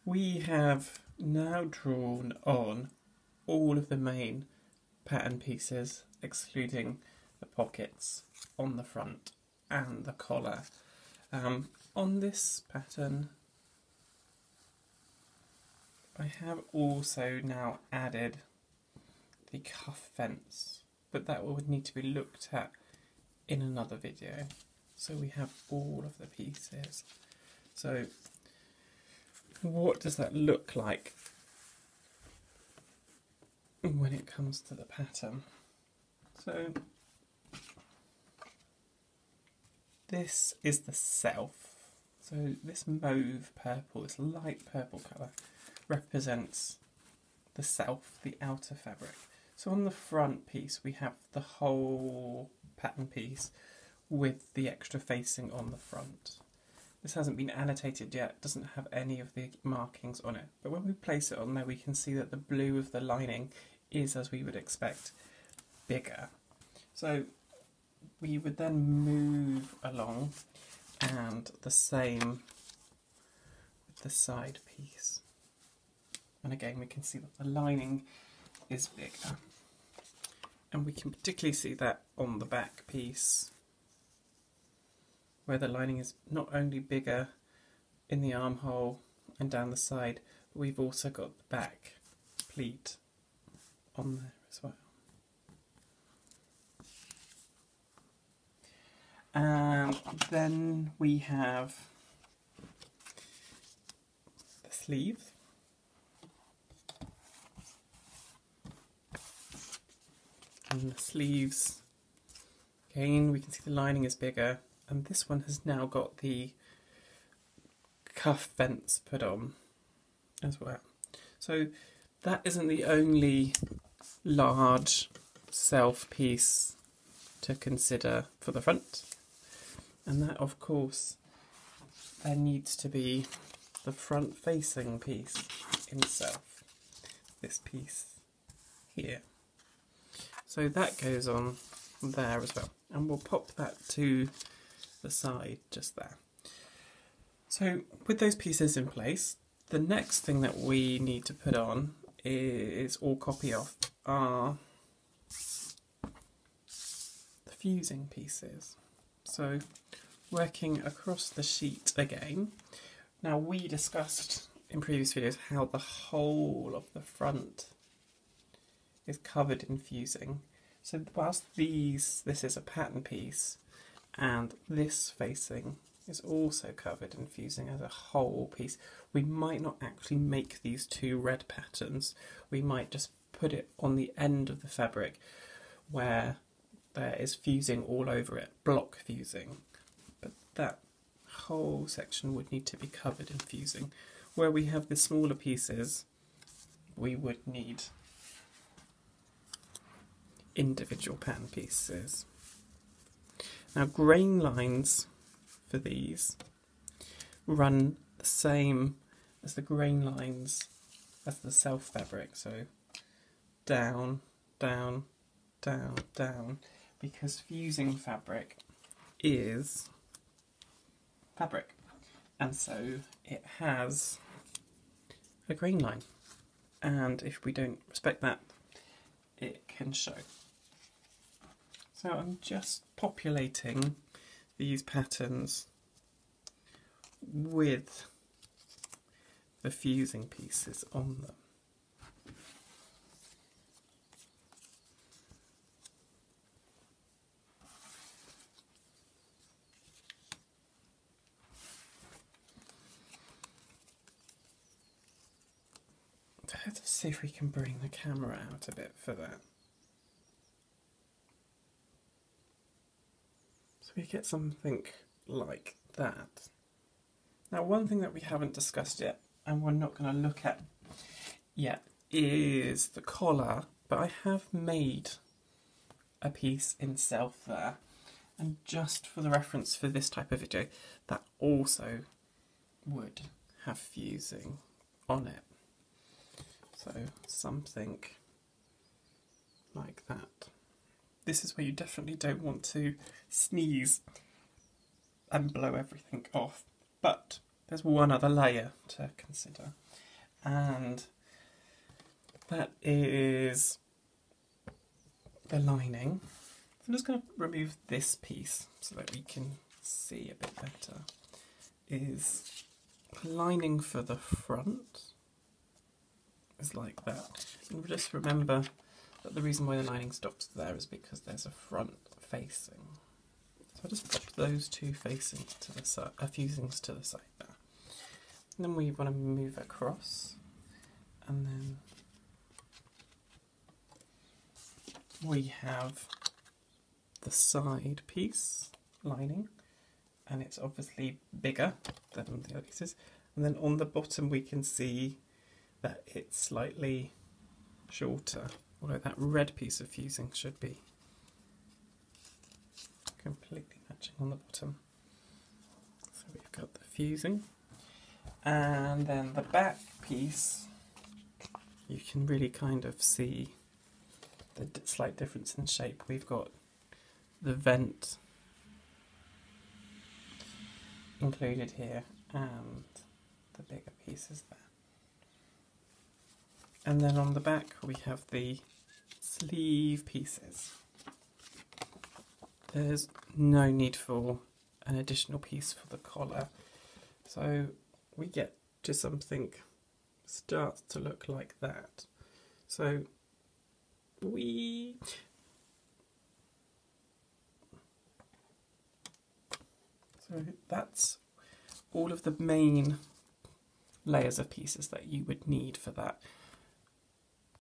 We have now drawn on all of the main pattern pieces, excluding the pockets on the front and the collar. On this pattern, I have also now added the cuff fence, but that would need to be looked at in another video. So we have all of the pieces. So what does that look like when it comes to the pattern? So this is the self. So this mauve purple, this light purple colour, represents the self, the outer fabric. So on the front piece we have the whole pattern piece with the extra facing on the front. This hasn't been annotated yet, doesn't have any of the markings on it, but when we place it on there we can see that the blue of the lining is, as we would expect, bigger. So we would then move along, and the same with the side piece. And again we can see that the lining is bigger. And we can particularly see that on the back piece, where the lining is not only bigger in the armhole and down the side, but we've also got the back pleat on there as well. And then we have the sleeve. And the sleeves, again we can see the lining is bigger, and this one has now got the cuff fence put on as well. So that isn't the only large self piece to consider for the front, and that of course there needs to be the front facing piece in self, this piece here. So that goes on there as well, and we'll pop that to the side just there. So with those pieces in place, the next thing that we need to put on is, or copy off, are the fusing pieces. So working across the sheet again. Now we discussed in previous videos how the whole of the front is covered in fusing. So whilst this is a pattern piece, and this facing is also covered in fusing as a whole piece, we might not actually make these two red patterns. We might just put it on the end of the fabric where there is fusing all over it, block fusing. But that whole section would need to be covered in fusing. Where we have the smaller pieces, we would need individual pattern pieces. Now grain lines for these run the same as the grain lines as the self fabric, so down, down, down, down, because fusing fabric is fabric, and so it has a grain line, and if we don't respect that, it can show. So I'm just populating these patterns with the fusing pieces on them. Let's see if we can bring the camera out a bit for that. So we get something like that. Now one thing that we haven't discussed yet, and we're not going to look at yet, is the collar, but I have made a piece in self there, and just for the reference for this type of video, that also would have fusing on it. So something like that. This is where you definitely don't want to sneeze and blow everything off. But there's one other layer to consider, and that is the lining. I'm just going to remove this piece so that we can see a bit better. Is lining for the front is like that. And just remember that the reason why the lining stops there is because there's a front facing. So I'll just pop those two facings to the side, fusings to the side there. And then we want to move across, and then we have the side piece lining, and it's obviously bigger than the other pieces. And then on the bottom we can see that it's slightly shorter, although that red piece of fusing should be completely matching on the bottom. So we've got the fusing, and then the back piece, you can really kind of see the slight difference in shape. We've got the vent included here and the bigger pieces there. And then on the back we have the sleeve pieces. There's no need for an additional piece for the collar, so we get to something starts to look like that. So that's all of the main layers of pieces that you would need for that.